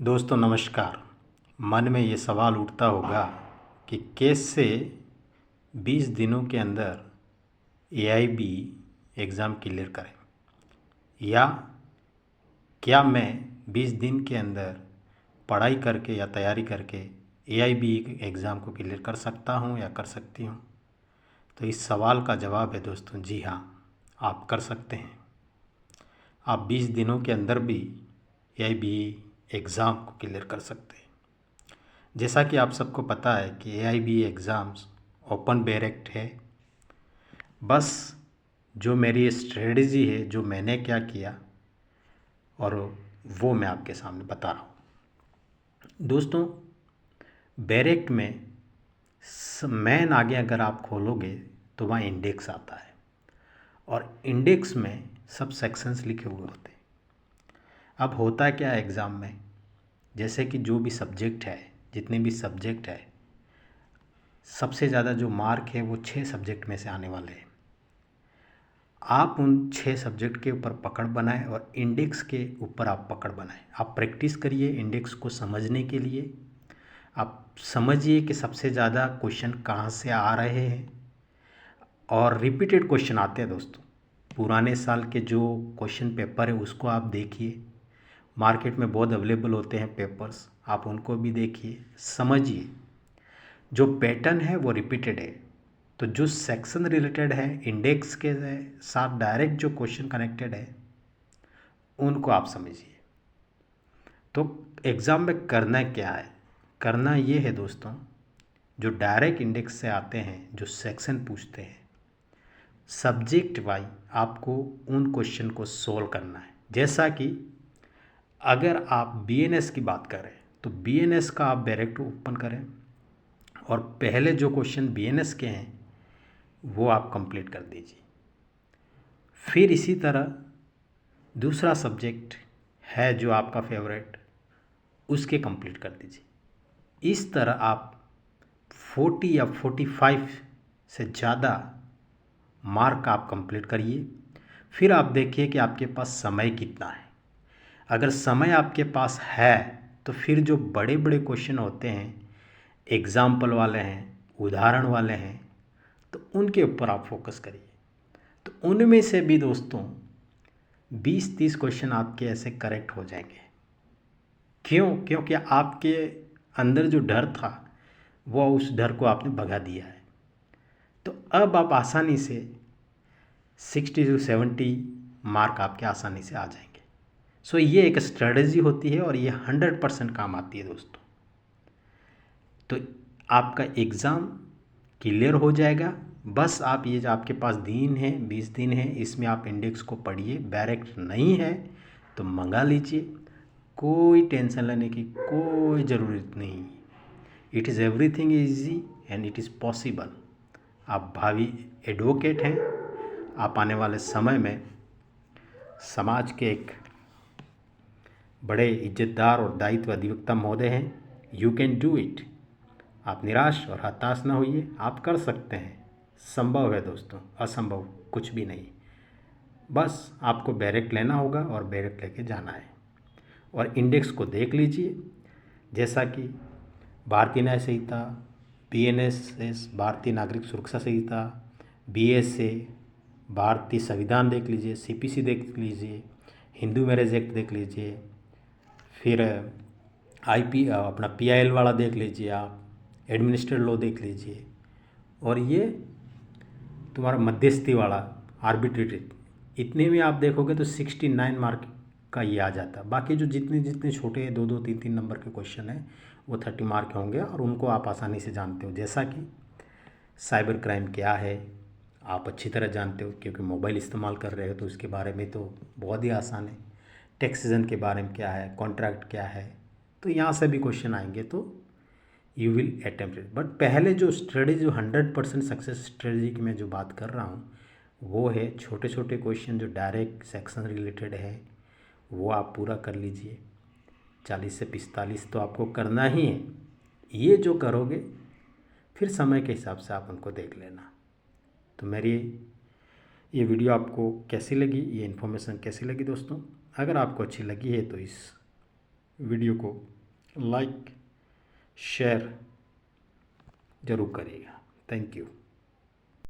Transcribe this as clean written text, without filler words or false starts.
दोस्तों नमस्कार। मन में ये सवाल उठता होगा कि कैसे 20 दिनों के अंदर एआईबी एग्ज़ाम क्लियर करें, या क्या मैं 20 दिन के अंदर पढ़ाई करके या तैयारी करके एआईबी एग्ज़ाम को क्लियर कर सकता हूँ या कर सकती हूँ। तो इस सवाल का जवाब है दोस्तों, जी हाँ, आप कर सकते हैं। आप 20 दिनों के अंदर भी एआईबी एग्ज़ाम को क्लियर कर सकते हैं। जैसा कि आप सबको पता है कि एआईबी एग्ज़ाम्स ओपन डायरेक्ट है। बस जो मेरी स्ट्रेटजी है, जो मैंने क्या किया और वो मैं आपके सामने बता रहा हूँ। दोस्तों, डायरेक्ट में मेन आगे अगर आप खोलोगे तो वहाँ इंडेक्स आता है और इंडेक्स में सब सेक्शंस लिखे हुए होते हैं। अब होता क्या है एग्ज़ाम में, जैसे कि जो भी सब्जेक्ट है, जितने भी सब्जेक्ट है, सबसे ज़्यादा जो मार्क है वो 6 सब्जेक्ट में से आने वाले हैं। आप उन 6 सब्जेक्ट के ऊपर पकड़ बनाएं और इंडेक्स के ऊपर आप पकड़ बनाएं। आप प्रैक्टिस करिए इंडेक्स को समझने के लिए। आप समझिए कि सबसे ज़्यादा क्वेश्चन कहाँ से आ रहे हैं और रिपीटेड क्वेश्चन आते हैं दोस्तों। पुराने साल के जो क्वेश्चन पेपर है उसको आप देखिए। मार्केट में बहुत अवेलेबल होते हैं पेपर्स, आप उनको भी देखिए, समझिए। जो पैटर्न है वो रिपीटेड है। तो जो सेक्शन रिलेटेड है इंडेक्स के साथ डायरेक्ट जो क्वेश्चन कनेक्टेड है उनको आप समझिए। तो एग्ज़ाम में करना क्या है? करना ये है दोस्तों, जो डायरेक्ट इंडेक्स से आते हैं, जो सेक्शन पूछते हैं, सब्जेक्ट वाइज आपको उन क्वेश्चन को सोल्व करना है। जैसा कि अगर आप बीएनएस की बात करें तो बीएनएस का आप डायरेक्ट ओपन करें और पहले जो क्वेश्चन बीएनएस के हैं वो आप कंप्लीट कर दीजिए। फिर इसी तरह दूसरा सब्जेक्ट है जो आपका फेवरेट, उसके कंप्लीट कर दीजिए। इस तरह आप 40 या 45 से ज़्यादा मार्क आप कंप्लीट करिए। फिर आप देखिए कि आपके पास समय कितना है। अगर समय आपके पास है तो फिर जो बड़े बड़े क्वेश्चन होते हैं, एग्जाम्पल वाले हैं, उदाहरण वाले हैं, तो उनके ऊपर आप फोकस करिए। तो उनमें से भी दोस्तों 20-30 क्वेश्चन आपके ऐसे करेक्ट हो जाएंगे। क्यों? क्योंकि आपके अंदर जो डर था वो उस डर को आपने भगा दिया है। तो अब आप आसानी से 60 से 70 मार्क आपके आसानी से आ जाएंगे। सो ये एक स्ट्रेटजी होती है और ये 100% काम आती है दोस्तों। तो आपका एग्ज़ाम क्लियर हो जाएगा। बस आप ये जो आपके पास दिन है, 20 दिन है, इसमें आप इंडेक्स को पढ़िए। डायरेक्ट नहीं है तो मंगा लीजिए, कोई टेंशन लेने की कोई ज़रूरत नहीं। It is everything easy and it is possible. आप भावी एडवोकेट हैं। आप आने वाले समय में समाज के एक बड़े इज्जतदार और दायित्व अधिवक्ता महोदय हैं। You can do it. आप निराश और हताश ना होइए, आप कर सकते हैं। संभव है दोस्तों, असंभव कुछ भी नहीं। बस आपको डायरेक्ट लेना होगा और डायरेक्ट लेके जाना है। और इंडेक्स को देख लीजिए, जैसा कि भारतीय न्याय संहिता, बीएनएस भारतीय नागरिक सुरक्षा संहिता, बीएसए, भारतीय संविधान देख लीजिए, सीपीसी देख लीजिए, हिंदू मैरिज एक्ट देख लीजिए, फिर आईपी अपना पीआईएल वाला देख लीजिए, आप एडमिनिस्ट्रेटिव लॉ देख लीजिए, और ये तुम्हारा मध्यस्थी वाला आर्बिट्रेटेड, इतने में आप देखोगे तो 69 मार्क का ये आ जाता है। बाकी जो जितने जितने छोटे 2-2, 3-3 नंबर के क्वेश्चन हैं वो 30 मार्क होंगे और उनको आप आसानी से जानते हो। जैसा कि साइबर क्राइम क्या है आप अच्छी तरह जानते हो, क्योंकि मोबाइल इस्तेमाल कर रहे हो तो उसके बारे में तो बहुत ही आसान है। टैक्सेशन के बारे में क्या है, कॉन्ट्रैक्ट क्या है, तो यहाँ से भी क्वेश्चन आएंगे तो you will attempt it. But पहले जो स्ट्रेटजी, जो 100% सक्सेस स्ट्रेटजी की मैं जो बात कर रहा हूँ वो है छोटे छोटे क्वेश्चन जो डायरेक्ट सेक्शन रिलेटेड है वो आप पूरा कर लीजिए। 40 से 45 तो आपको करना ही है। ये जो करोगे फिर समय के हिसाब से आप उनको देख लेना। तो मेरी ये वीडियो आपको कैसी लगी, ये इन्फॉर्मेशन कैसी लगी दोस्तों? अगर आपको अच्छी लगी है तो इस वीडियो को लाइक शेयर ज़रूर करिएगा। Thank you.